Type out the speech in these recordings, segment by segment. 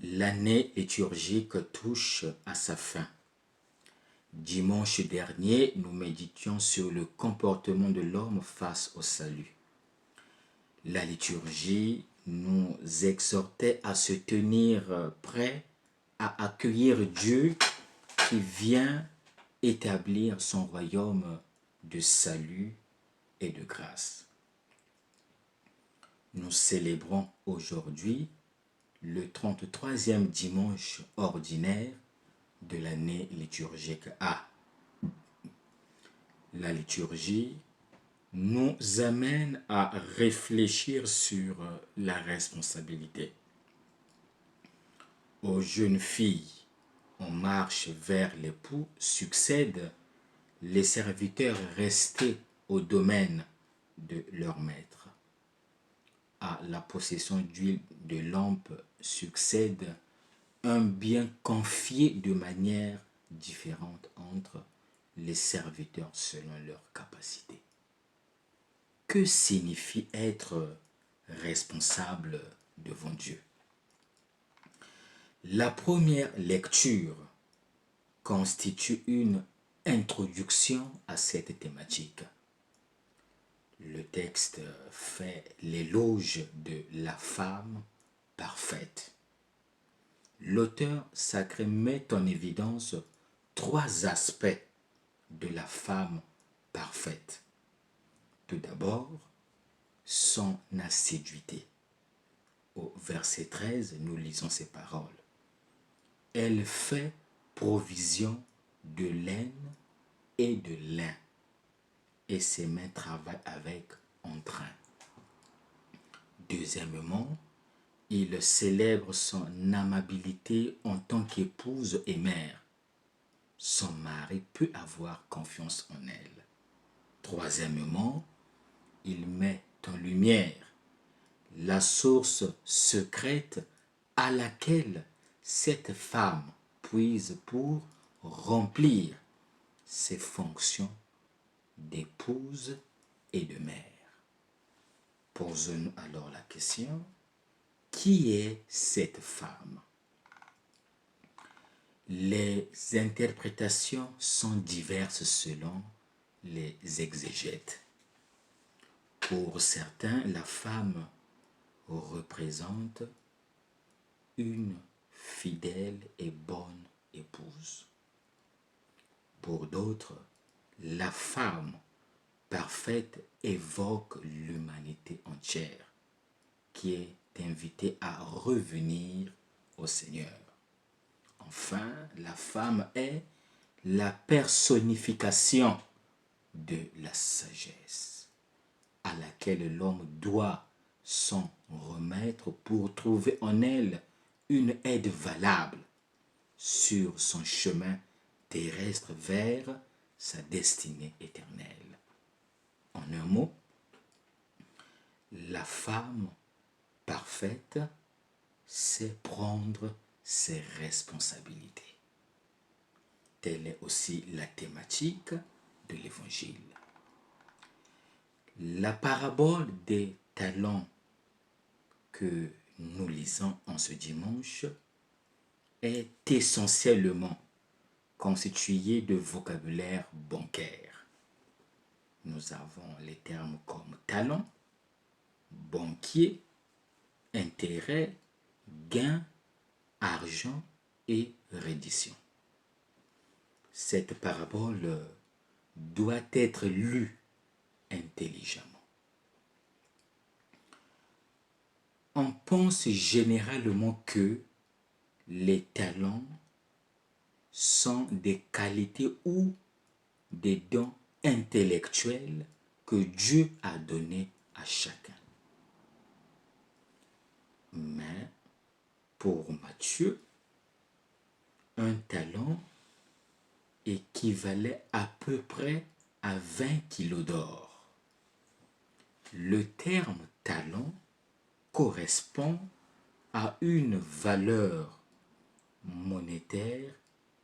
L'année liturgique touche à sa fin. Dimanche dernier, nous méditions sur le comportement de l'homme face au salut. La liturgie nous exhortait à se tenir prêts à accueillir Dieu qui vient établir son royaume de salut et de grâce. Nous célébrons aujourd'hui le 33e dimanche ordinaire de l'année liturgique A. La liturgie nous amène à réfléchir sur la responsabilité. Aux jeunes filles en marche vers l'époux succèdent les serviteurs restés au domaine de leur maître. À la possession d'huile de lampe succède un bien confié de manière différente entre les serviteurs selon leur capacité. Que signifie être responsable devant Dieu? La première lecture constitue une introduction à cette thématique. Le texte fait l'éloge de la femme parfaite. L'auteur sacré met en évidence trois aspects de la femme parfaite. Tout d'abord, son assiduité. Au verset 13, nous lisons ces paroles. Elle fait provision de laine et de lin, et ses mains travaillent avec entrain. Deuxièmement, il célèbre son amabilité en tant qu'épouse et mère. Son mari peut avoir confiance en elle. Troisièmement, il met en lumière la source secrète à laquelle cette femme puise pour remplir ses fonctions d'épouse et de mère. Posons-nous alors la question, qui est cette femme? Les interprétations sont diverses selon les exégètes. Pour certains, la femme représente une fidèle et bonne épouse. Pour d'autres, la femme parfaite évoque l'humanité entière qui est invitée à revenir au Seigneur. Enfin, la femme est la personnification de la sagesse à laquelle l'homme doit s'en remettre pour trouver en elle une aide valable sur son chemin terrestre vers sa destinée éternelle. En un mot, la femme parfaite sait prendre ses responsabilités. Telle est aussi la thématique de l'Évangile. La parabole des talents que nous lisons en ce dimanche est essentiellement constituée de vocabulaire bancaire. Nous avons les termes comme talent, banquier, intérêt, gain, argent et reddition. Cette parabole doit être lue intelligemment. On pense généralement que les talents sont des qualités ou des dons intellectuels que Dieu a donnés à chacun. Mais pour Matthieu, un talent équivalait à peu près à 20 kilos d'or. Le terme talent correspond à une valeur monétaire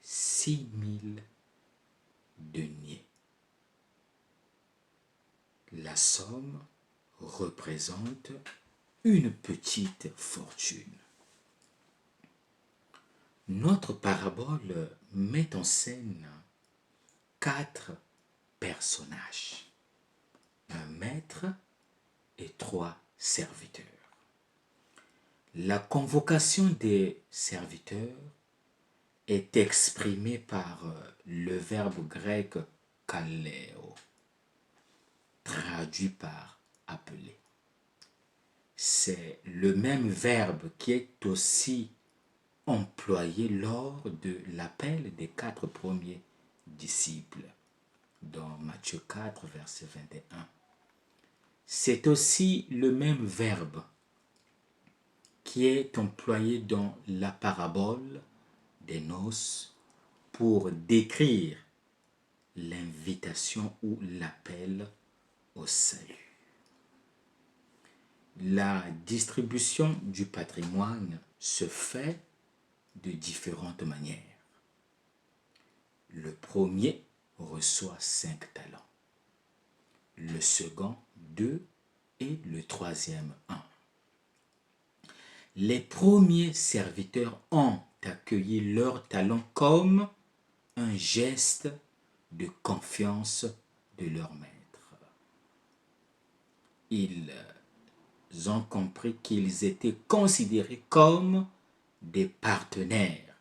6000 deniers. La somme représente une petite fortune. Notre parabole met en scène 4 personnages, un maître et 3 serviteurs. La convocation des serviteurs est exprimée par le verbe grec kaleo, traduit par appeler. C'est le même verbe qui est aussi employé lors de l'appel des 4 premiers disciples dans Matthieu 4, verset 21. C'est aussi le même verbe qui est employé dans la parabole des noces pour décrire l'invitation ou l'appel au salut. La distribution du patrimoine se fait de différentes manières. Le premier reçoit 5 talents, le second 2 et le troisième 1. Les premiers serviteurs ont accueilli leurs talents comme un geste de confiance de leur maître. Ils ont compris qu'ils étaient considérés comme des partenaires,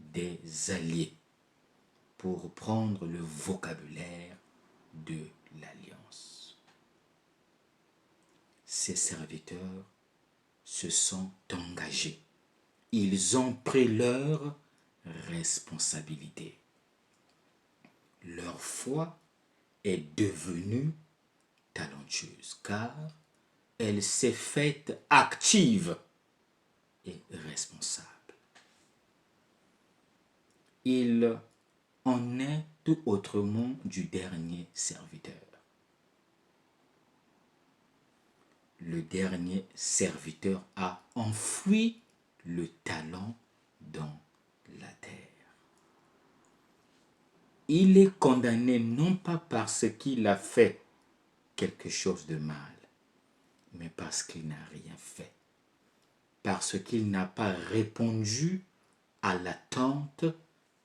des alliés, pour prendre le vocabulaire de l'alliance. Ces serviteurs se sont engagés. Ils ont pris leurs responsabilités. Leur foi est devenue talentueuse car elle s'est faite active et responsable. Il en est tout autrement du dernier serviteur. Le dernier serviteur a enfoui le talent dans la terre. Il est condamné non pas parce qu'il a fait quelque chose de mal, mais parce qu'il n'a rien fait, parce qu'il n'a pas répondu à l'attente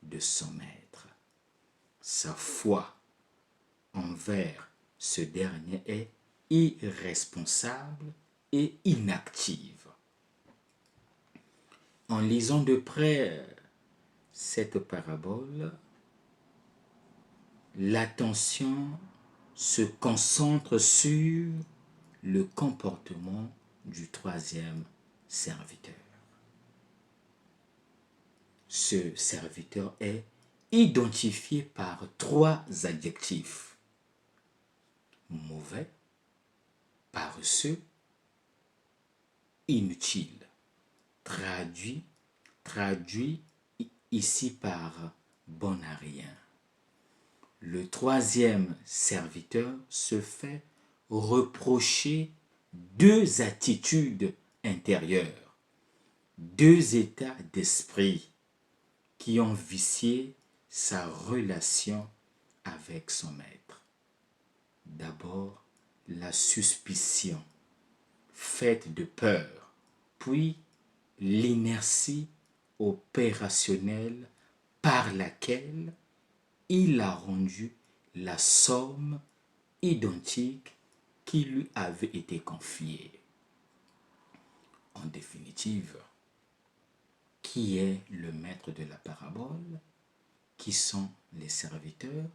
de son maître. Sa foi envers ce dernier est irresponsable et inactive. En lisant de près cette parabole, l'attention se concentre sur le comportement du troisième serviteur. Ce serviteur est identifié par 3 adjectifs: mauvais, paresseux, inutile. Traduit ici par bon à rien. Le troisième serviteur se fait reprocher 2 attitudes intérieures, 2 états d'esprit qui ont vicié sa relation avec son maître. D'abord, la suspicion, faite de peur, puis l'inertie opérationnelle par laquelle il a rendu la somme identique qui lui avait été confiée. En définitive, qui est le maître de la parabole? Qui sont les serviteurs?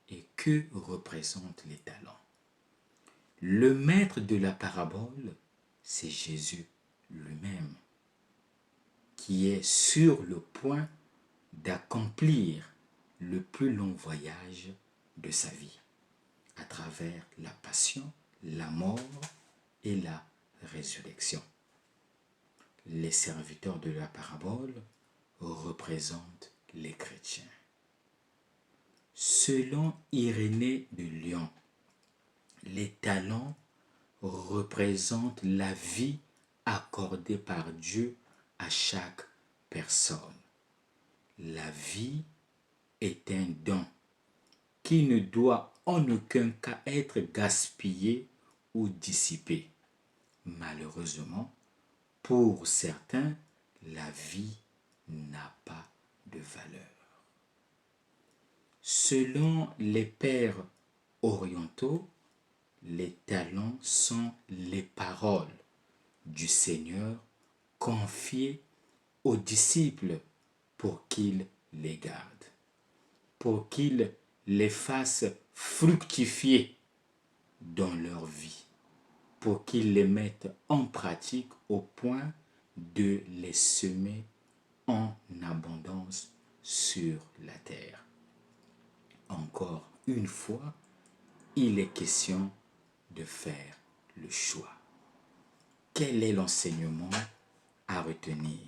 Et que représentent les talents? Le maître de la parabole, c'est Jésus lui-même, qui est sur le point d'accomplir le plus long voyage de sa vie, à travers la passion, la mort et la résurrection. Les serviteurs de la parabole représentent les chrétiens. Selon Irénée de Lyon, les talents représentent la vie accordée par Dieu à chaque personne. La vie est un don qui ne doit en aucun cas être gaspillé ou dissipé. Malheureusement, pour certains, la vie n'a pas de valeur. Selon les pères orientaux, les talents sont les paroles du Seigneur confiées aux disciples pour qu'ils les gardent, pour qu'ils les fassent fructifier dans leur vie, pour qu'ils les mettent en pratique au point de les semer en abondance sur la terre. Encore une fois, il est question de faire le choix. Quel est l'enseignement à retenir?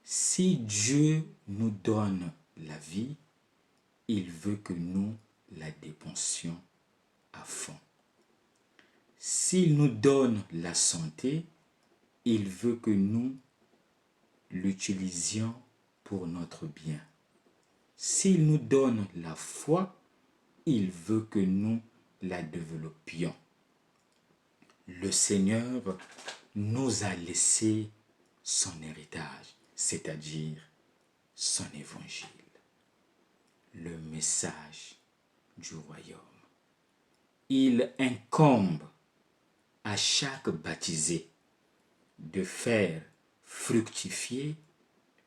Si Dieu nous donne la vie, il veut que nous la dépensions à fond. S'il nous donne la santé, il veut que nous l'utilisions pour notre bien. S'il nous donne la foi, il veut que nous la développions. Le Seigneur nous a laissé son héritage, c'est-à-dire son évangile, le message du royaume. Il incombe à chaque baptisé de faire fructifier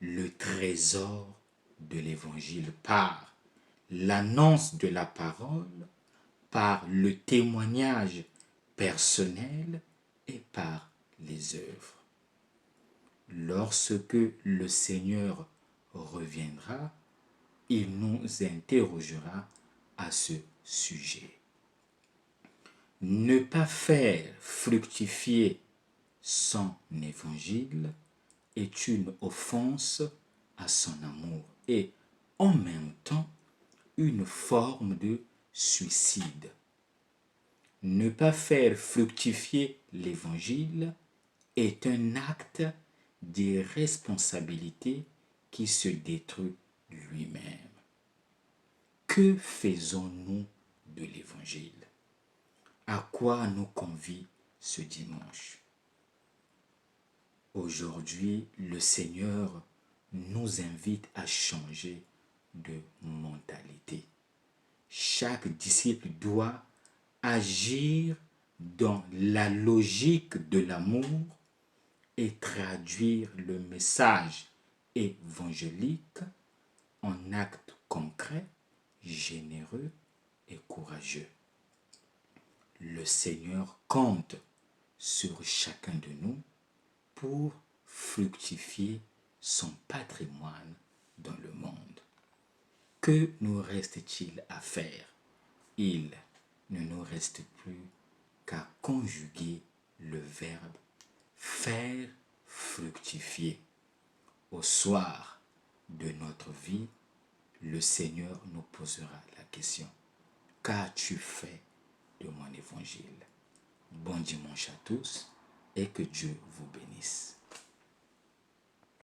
le trésor de l'évangile par l'annonce de la parole, par le témoignage personnel et par les œuvres. Lorsque le Seigneur reviendra, il nous interrogera à ce sujet. Ne pas faire fructifier son évangile est une offense à son amour et en même temps une forme de suicide. Ne pas faire fructifier l'évangile est un acte d'irresponsabilité qui se détruit lui-même. Que faisons-nous de l'évangile? À quoi nous convie ce dimanche? Aujourd'hui, le Seigneur nous invite à changer de mentalité. Chaque disciple doit agir dans la logique de l'amour et traduire le message évangélique en actes concrets, généreux et courageux. Le Seigneur compte sur chacun de nous pour fructifier son patrimoine dans le monde. Que nous reste-t-il à faire? Il ne nous reste plus qu'à conjuguer le verbe faire fructifier. Au soir de notre vie, le Seigneur nous posera la question: qu'as-tu fait de mon évangile? Bon dimanche à tous et que Dieu vous bénisse.